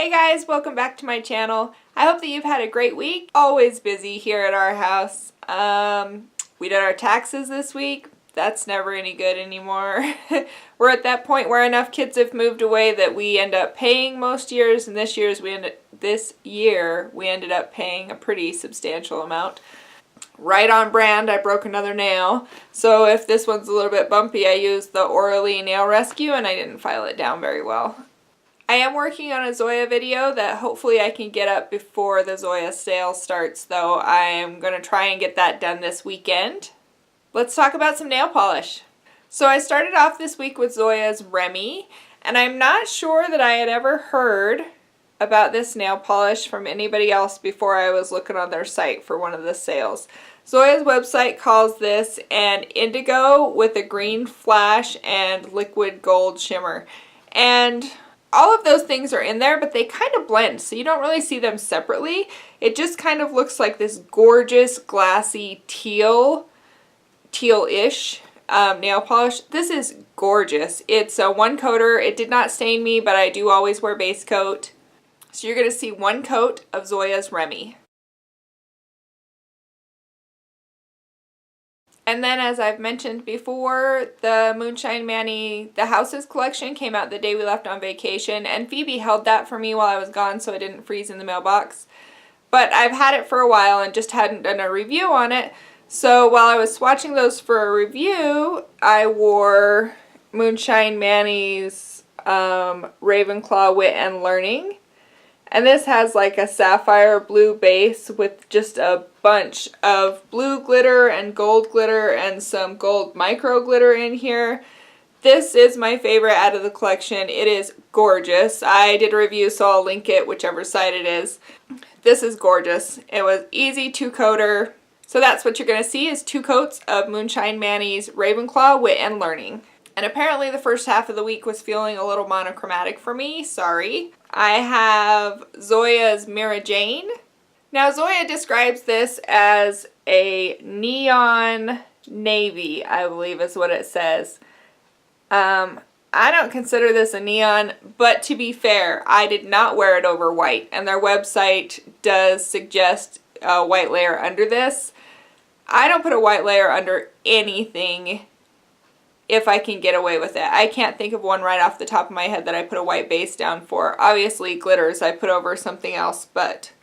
Hey guys, welcome back to my channel. I hope that you've had a great week. Always busy here at our house. We did our taxes this week. That's never any good anymore. We're at that point where enough kids have moved away that we end up paying most years, and this year we ended up paying a pretty substantial amount. Right on brand, I broke another nail. So if this one's a little bit bumpy, I used the Orally Nail Rescue and I didn't file it down very well. I am working on a Zoya video that hopefully I can get up before the Zoya sale starts, though I am going to try and get that done this weekend. Let's talk about some nail polish. So I started off this week with Zoya's Remy, and I'm not sure that I had ever heard about this nail polish from anybody else before I was looking on their site for one of the sales. Zoya's website calls this an indigo with a green flash and liquid gold shimmer. And all of those things are in there, but they kind of blend, so you don't really see them separately. It just kind of looks like this gorgeous, glassy teal-ish nail polish. This is gorgeous. It's a one coater. It did not stain me, but I do always wear base coat. So you're going to see one coat of Zoya's Remy. And then, as I've mentioned before, the Moonshine Manny, the Houses collection came out the day we left on vacation, and Phoebe held that for me while I was gone so it didn't freeze in the mailbox. But I've had it for a while and just hadn't done a review on it. So while I was swatching those for a review, I wore Moonshine Manny's Ravenclaw Wit and Learning. And this has like a sapphire blue base with just a bunch of blue glitter and gold glitter and some gold micro glitter in here. This is my favorite out of the collection. It is gorgeous. I did a review, so I'll link it whichever side it is. This is gorgeous. It was easy two-coater. So that's what you're going to see is 2 coats of Moonshine Manny's Ravenclaw Wit and Learning. And apparently the first half of the week was feeling a little monochromatic for me. Sorry. I have Zoya's Mirajane. Now Zoya describes this as a neon navy, I believe is what it says. I don't consider this a neon, but to be fair, I did not wear it over white, and their website does suggest a white layer under this. I don't put a white layer under anything if I can get away with it. I can't think of one right off the top of my head that I put a white base down for. Obviously glitters I put over something else, but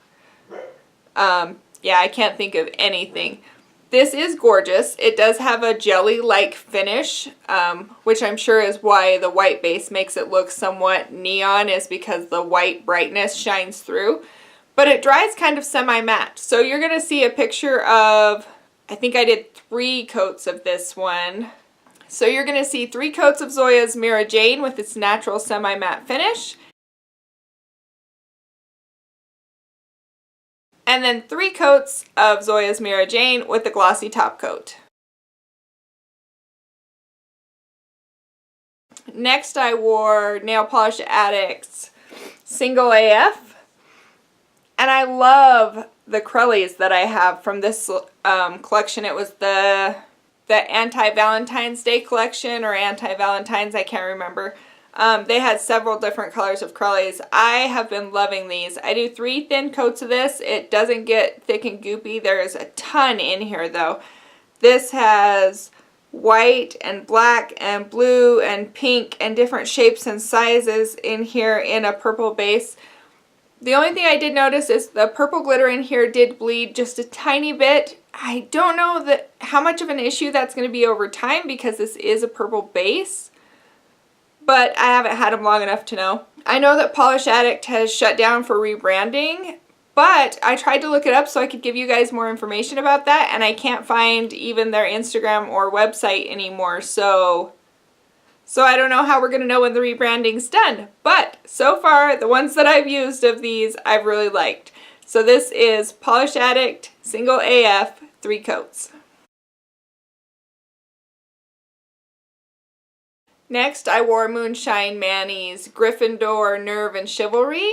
yeah, I can't think of anything. This is gorgeous. It does have a jelly-like finish, which I'm sure is why the white base makes it look somewhat neon, is because the white brightness shines through. But it dries kind of semi-matte. So you're going to see a picture of, I think I did 3 coats of this one. So you're going to see 3 coats of Zoya's Mirajane with its natural semi-matte finish. And then 3 coats of Zoya's Mirajane with the glossy top coat. Next I wore Nail Polish Addict's Single AF. And I love the Crellies that I have from this collection. It was the anti-Valentine's Day collection, or anti-Valentine's, I can't remember. They had several different colors of Crellies. I have been loving these. I do 3 thin coats of this. It doesn't get thick and goopy. There's a ton in here though. This has white and black and blue and pink and different shapes and sizes in here in a purple base. The only thing I did notice is the purple glitter in here did bleed just a tiny bit. I don't know how much of an issue that's going to be over time because this is a purple base, but I haven't had them long enough to know. I know that Polish Addict has shut down for rebranding, but I tried to look it up so I could give you guys more information about that, and I can't find even their Instagram or website anymore, so I don't know how we're going to know when the rebranding's done. But so far, the ones that I've used of these, I've really liked. So this is Polish Addict Single AF 3 coats. Next, I wore Moonshine Manny's Gryffindor Nerve and Chivalry.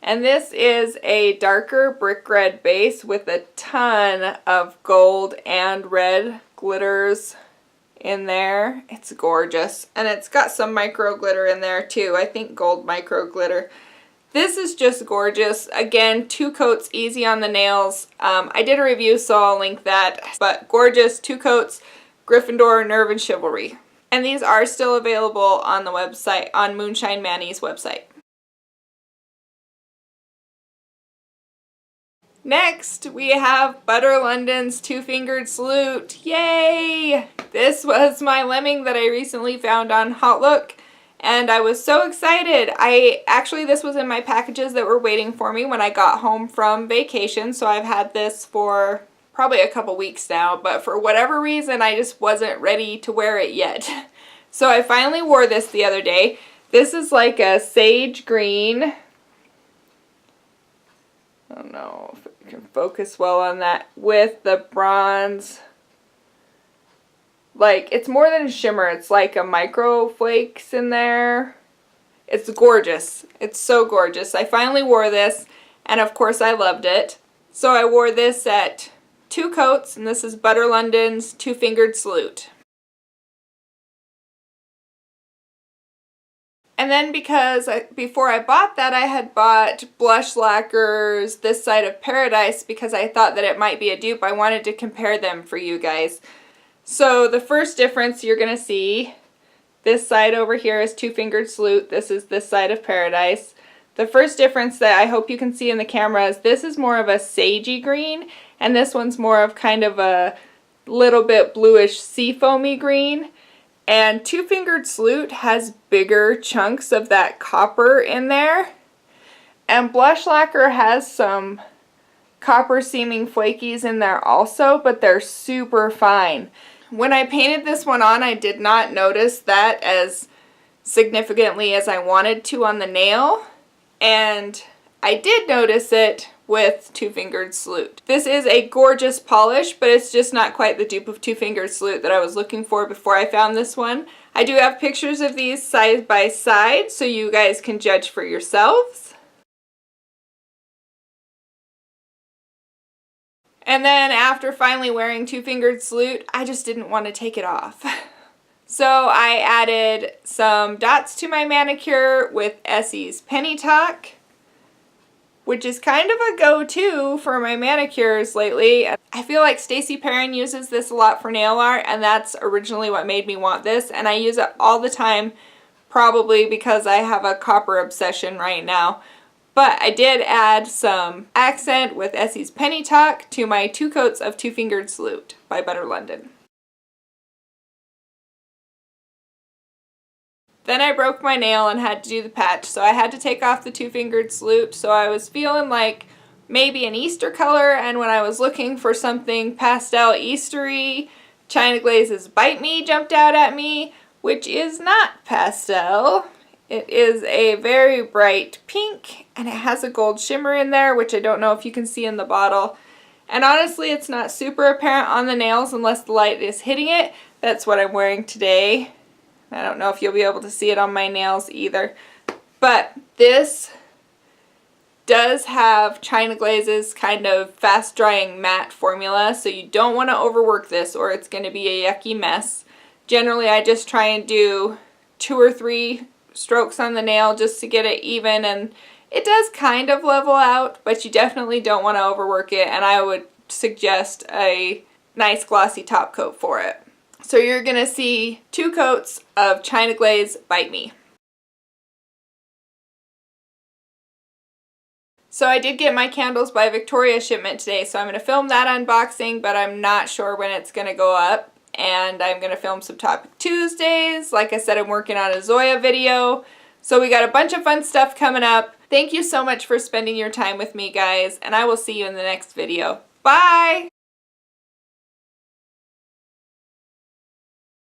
And this is a darker brick red base with a ton of gold and red glitters in there. It's gorgeous. And it's got some micro glitter in there too. I think gold micro glitter. This is just gorgeous. Again, 2 coats, easy on the nails. I did a review, so I'll link that. But gorgeous, 2 coats, Gryffindor, Nerve, and Chivalry. And these are still available on the website, on Moonshine Manny's website. Next, we have Butter London's Two-Fingered Salute. Yay! This was my lemming that I recently found on Hot Look, and I was so excited. This was in my packages that were waiting for me when I got home from vacation, so I've had this for probably a couple weeks now, but for whatever reason, I just wasn't ready to wear it yet. So I finally wore this the other day. This is like a sage green. I don't know if it can focus well on that, with the bronze. Like, it's more than a shimmer. It's like a micro flakes in there. It's gorgeous. It's so gorgeous. I finally wore this, and of course I loved it. So I wore this at 2 coats, and this is Butter London's Two-Fingered Salute. And then because before I bought that, I had bought Blush Lacquers This Side of Paradise because I thought that it might be a dupe. I wanted to compare them for you guys. So the first difference you're going to see, this side over here is Two-Fingered Salute. This is This Side of Paradise. The first difference that I hope you can see in the camera is this is more of a sagey green, and this one's more of kind of a little bit bluish seafoamy green. And Two-Fingered Salute has bigger chunks of that copper in there. And Blush Lacquer has some copper seeming flakies in there also, but they're super fine. When I painted this one on, I did not notice that as significantly as I wanted to on the nail. And I did notice it with Two-Fingered Salute. This is a gorgeous polish, but it's just not quite the dupe of Two-Fingered Salute that I was looking for before I found this one. I do have pictures of these side by side so you guys can judge for yourselves. And then after finally wearing Two-Fingered Salute, I just didn't want to take it off. So I added some dots to my manicure with Essie's Penny Talk, which is kind of a go-to for my manicures lately. I feel like Stacey Perrin uses this a lot for nail art, and that's originally what made me want this, and I use it all the time, probably because I have a copper obsession right now. But I did add some accent with Essie's Penny Talk to my 2 coats of Two-Fingered Salute by Butter London. Then I broke my nail and had to do the patch, so I had to take off the Two-Fingered Salute, so I was feeling like maybe an Easter color, and when I was looking for something pastel Eastery, China Glaze's Bite Me jumped out at me, which is not pastel. It is a very bright pink, and it has a gold shimmer in there, which I don't know if you can see in the bottle. And honestly, it's not super apparent on the nails unless the light is hitting it. That's what I'm wearing today. I don't know if you'll be able to see it on my nails either. But this does have China Glaze's kind of fast drying matte formula, so you don't want to overwork this or it's going to be a yucky mess. Generally, I just try and do 2 or 3 strokes on the nail just to get it even, and it does kind of level out, but you definitely don't want to overwork it, and I would suggest a nice glossy top coat for it. So you're going to see 2 coats of China Glaze Bite Me. So I did get my Candles by Victoria shipment today, so I'm going to film that unboxing, but I'm not sure when it's going to go up. And I'm going to film some Topic Tuesdays. Like I said, I'm working on a Zoya video. So we got a bunch of fun stuff coming up. Thank you so much for spending your time with me, guys, and I will see you in the next video. Bye!